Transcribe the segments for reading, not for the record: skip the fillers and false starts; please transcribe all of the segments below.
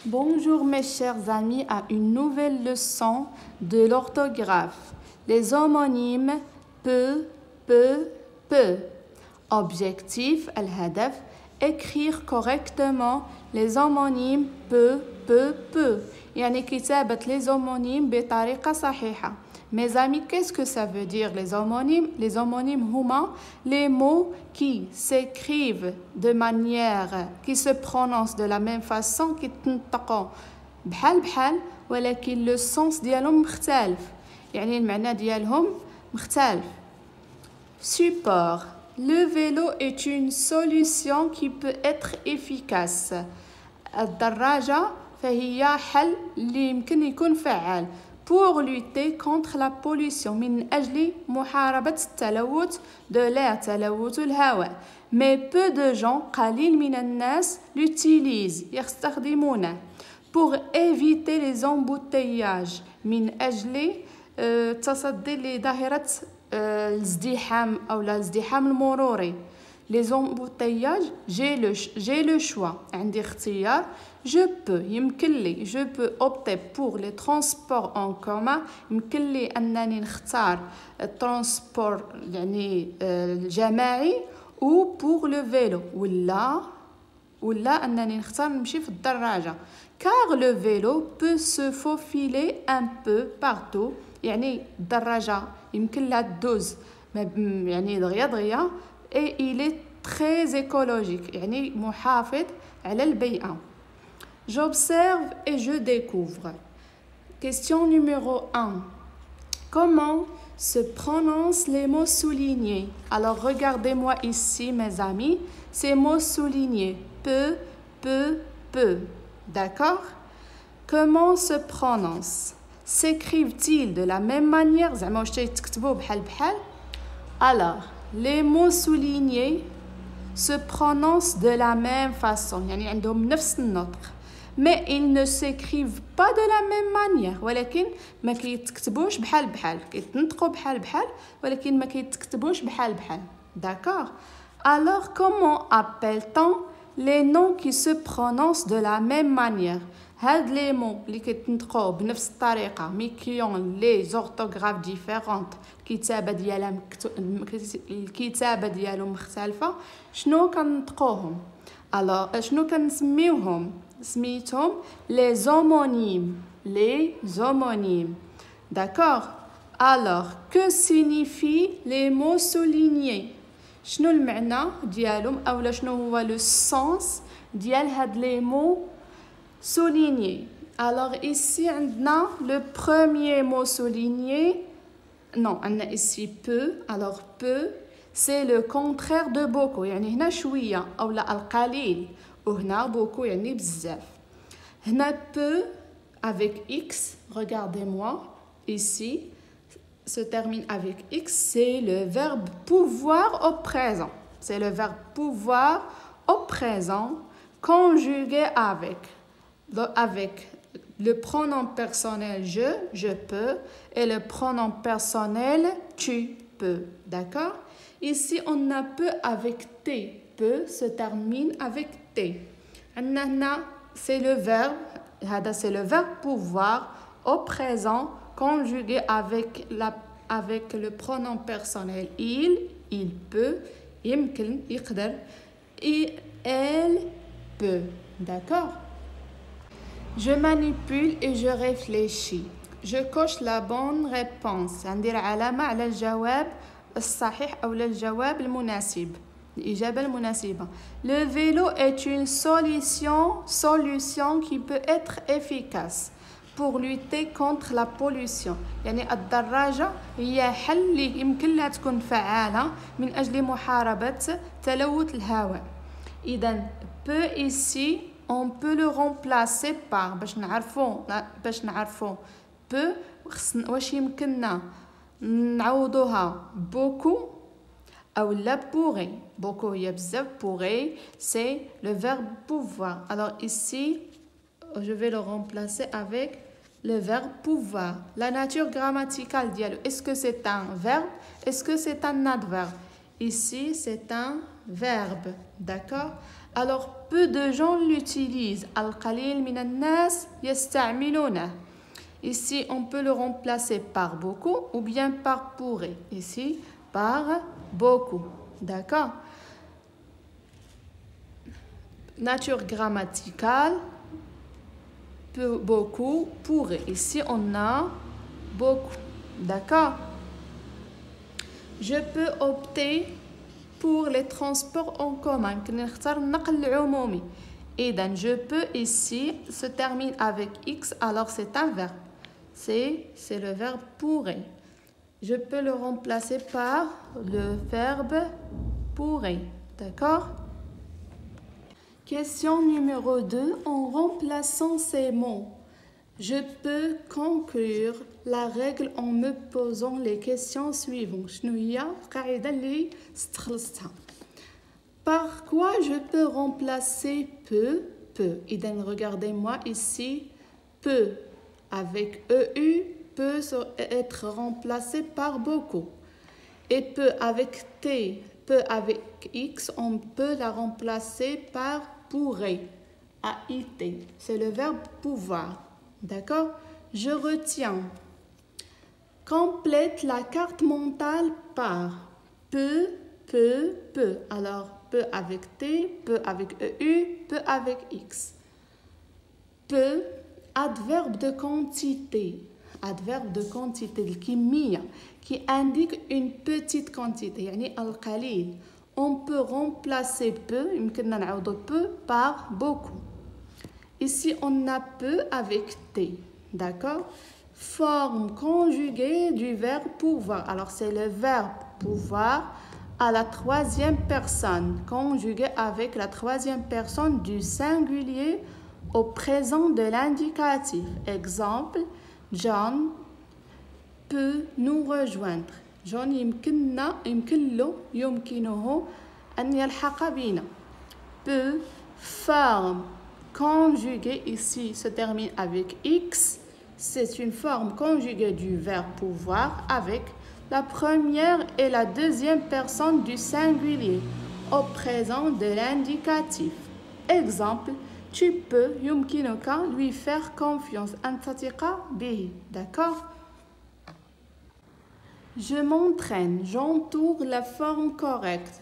Bonjour mes chers amis à une nouvelle leçon de l'orthographe. Les homonymes peut. Objectif, الهدف, écrire correctement les homonymes peut. يعني كتابة les homonymes بطريقة صحيحة. Mes amis, qu'est-ce que ça veut dire les homonymes? Les homonymes هما les mots qui s'écrivent de manière, qui se prononcent de la même façon, qui تنطقوا بحال ولكن le sens ديالهم مختلف. يعني المعنى ديالهم مختلف. Support. Le vélo est une solution qui peut être efficace. الدراجة فهي حل اللي يمكن يكون فعال pour lutter contre la pollution من أجل محاربة التلوث de l'air تلوث الهواء. Mais peu de gens قليل من الناس l'utilisent يستخدمونه pour éviter les embouteillages من أجل تصدي لظاهرة الازدحام أو الازدحام المروري. Les embouteillages, j'ai le choix. عندي اختيار. Je peux, يمكن لي. Je peux opter pour les transports en commun. يمكن لي أنني نختار الترانسبور يعني الجماعي ou pour le vélo. ولا أنني نختار نمشي في الدراجة. Car le vélo peut se faufiler un peu partout. يعني الدراجة يمكن لها تدوز يعني دغيا et il est très écologique يعني محافظ على البيئة. J'observe et je découvre. Question numéro 1. Comment se prononcent les mots soulignés? Alors regardez-moi ici mes amis, ces mots soulignés peu. D'accord? Comment se prononcent? S'écrivent-ils de la même manière? Alors, les mots soulignés se prononcent de la même façon. يعني عندهم نفس النطق. Mais ils ne s'écrivent pas de la même manière. ولكن ما كيتكتبوش بحال كيتنطقوا بحال ولكن ما كيتكتبوش بحال. D'accord? Alors, comment appelle-t-on les noms qui se prononcent de la même manière? هاد les mots اللي كيتنطقوا بنفس الطريقه مي كيون لي زورتوغراف ديفيرونت الكتابه ديالهم مختلفه شنو كنطقوهم؟ alors شنو كنسميوهم؟ سميتهم les homonymes. D'accord? alors que signifient les mots soulignés? شنو المعنى ديالهم اولا شنو هو le sens ديال هاد les mots souligné. Alors ici, on a le premier mot souligné. Non, on a ici peu. Alors peu, c'est le contraire de beaucoup. يعني هنا شوية أو لا القليل. وهنا beaucoup يعني بزاف. هنا peu avec x. Regardez-moi ici. Se termine avec x. C'est le verbe pouvoir au présent. C'est le verbe pouvoir au présent conjugué avec le pronom personnel je peux et le pronom personnel tu peux. D'accord? Ici, on a peu avec t. Peu se termine avec t. C'est le verbe pouvoir au présent conjugué avec le pronom personnel il peut, يمكن, يقدر, et elle peut. D'accord? Je manipule et je réfléchis. Je coche la bonne réponse. ندير علامة على الجواب الصحيح أو الجواب المناسب. الإجابة المناسبة. Le vélo est une solution qui peut être efficace pour lutter contre la pollution. يعني الدراجة هي حل اللي يمكن لها تكون فعالة من أجل محاربة تلوث الهواء. إذا peu ici on peut le remplacer par باش نعرفو peu واش يمكننا نعوضوها beaucoup أو لا pourrait. beaucoup هي بزاف pourrait c'est le verbe pouvoir. Alors ici je vais le remplacer avec le verbe pouvoir. La nature grammaticale ديالو est-ce que c'est un verbe? Est-ce que c'est un adverbe? Ici c'est un verbe. D'accord? Alors, peu de gens l'utilisent. القليل من الناس يستعملونه. Ici, on peut le remplacer par beaucoup ou bien par pourrait. Ici, par beaucoup. D'accord? Nature grammaticale, peu, beaucoup, pourrait. Ici, on a beaucoup. D'accord? Je peux opter pour les transports en commun. Et je peux ici se termine avec X, alors c'est un verbe. C'est le verbe pourrait. Je peux le remplacer par le verbe pourrait. D'accord? Question numéro 2. En remplaçant ces mots, je peux conclure la règle en me posant les questions suivantes. Par quoi je peux remplacer peu, peu? Et donc, regardez-moi ici, peu avec EU peut être remplacé par beaucoup. Et peu avec T, peu avec X, on peut la remplacer par pourrait, AIT. C'est le verbe pouvoir. D'accord? Je retiens. Complète la carte mentale par peu, peu, peu. Alors, peu avec T, peu avec EU, peu avec X. Peu, adverbe de quantité. Adverbe de quantité, الكمية, qui indique une petite quantité, يعني القليل. On peut remplacer peu, يمكننا نعوض peu par beaucoup. Ici, on a peu avec T, d'accord? Forme conjuguée du verbe pouvoir. Alors, c'est le verbe pouvoir à la troisième personne, conjugué avec la troisième personne du singulier au présent de l'indicatif. Exemple, John peut nous rejoindre. John يمكنه أن يلحق بنا. Peut, forme conjuguée ici se termine avec X. C'est une forme conjuguée du verbe pouvoir avec la première et la deuxième personne du singulier au présent de l'indicatif. Exemple, tu peux يمكنك lui faire confiance. أن تثق به. D'accord? Je m'entraîne, j'entoure la forme correcte.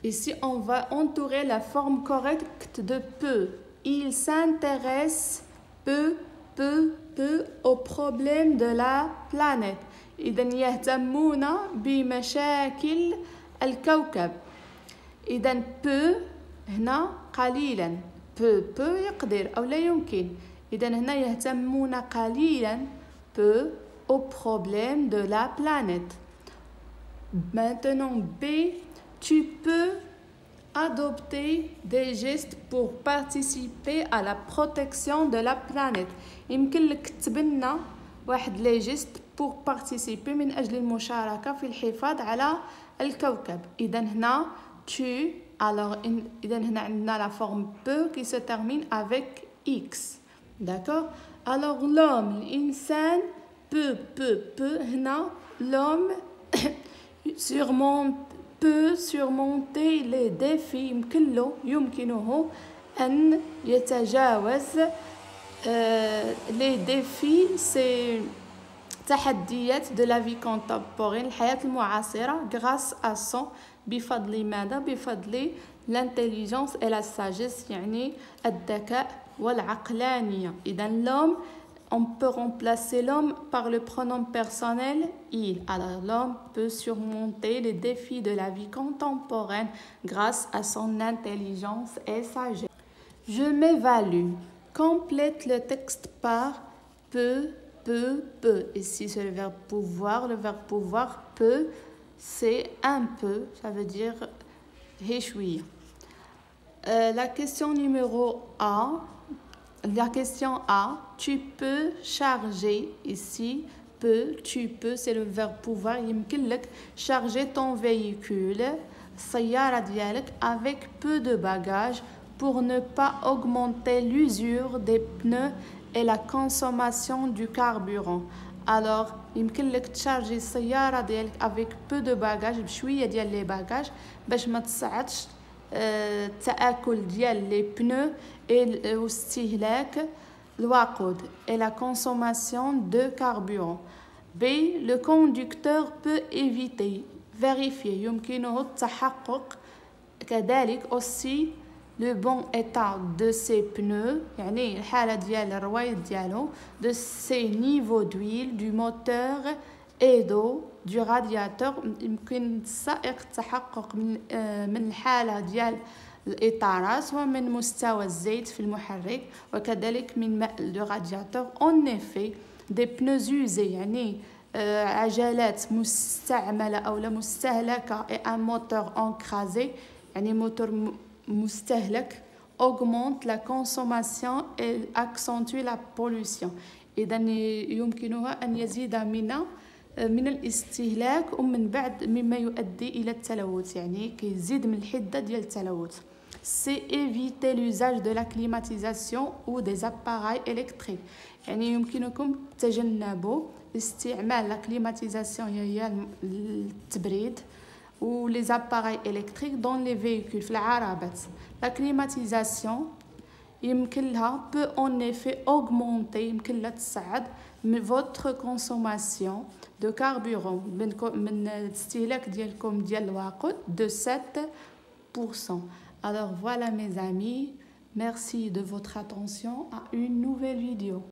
Ici, on va entourer la forme correcte de peu. Il s'intéresse peu aux problèmes de la planète. إذن يهتمون بمشاكل الكوكب. إذن peu هنا قليلا. peu يقدر أو لا يمكن. إذن هنا يهتمون قليلا peu aux problèmes de la planète. Maintenant B, tu peux adopter des gestes pour participer à la protection de la planète. يمكن لك تبنى واحد لي جيست pour participer من أجل المشاركة في الحفاظ على الكوكب. إذا هنا tu, alors إذا هنا عندنا la forme peut qui se termine avec X. D'accord? Alors l'homme, l'insan peut هنا l'homme peut surmonter les défis. يمكنه أن يتجاوز les défis, c'est تحديات de la vie contemporaine, الحياة المعاصرة, grâce à son بفضل ماذا؟ بفضل l'intelligence et la sagesse, يعني الذكاء والعقلانية. إذا l'homme, on peut remplacer l'homme par le pronom personnel il. Alors l'homme peut surmonter les défis de la vie contemporaine grâce à son intelligence et sagesse. Je m'évalue. Complète le texte par peut. Ici, c'est le verbe pouvoir. Le verbe pouvoir, peut, c'est un peu. Ça veut dire هشوية. La question numéro A. La question A. Tu peux charger. Ici, tu peux, c'est le verbe pouvoir. يمكن لك charger ton véhicule. السيارة ديالك avec peu de bagages pour ne pas augmenter l'usure des pneus et la consommation du carburant. Alors, يمكن لك تشارجي السيارة ديالك avec peu de bagages, بشوية ديال لي bagages باش ما تصعدش التآكل ديال لي بنو واستهلاك الوقود et la consommation de carburant. B. Le conducteur peut éviter vérifier يمكنه التحقق كذلك aussi le bon état de ses pneus يعني الحالة ديال الروايد ديالو de ses niveaux d'huile du moteur et d'eau du radiateur. يمكن السائق التحقق من الحالة ديال الإطارات ومن مستوى الزيت في المحرك وكذلك من ماء لو رادياتور. En effet des pneus usés يعني عجلات مستعملة أو لا مستهلكة et un moteur encrasé يعني موتور مستهلك augmente la consommation et accentue la pollution. إذا يمكنها أن يزيد من الاستهلاك ومن بعد مما يؤدي إلى التلوث يعني كيزيد من الحدة ديال التلوث. C'est éviter l'usage de la climatisation ou des appareils électriques يعني يمكنكم تجنبوا استعمال la climatisation هي التبريد ou les appareils électriques dans les véhicules في العربات. La climatisation يمكن لها peut en effet augmenter يمكن لها تصعد votre consommation de carburant من الاستهلاك ديالكم ديال الوقود de 7%. Alors voilà mes amis, merci de votre attention à une nouvelle vidéo.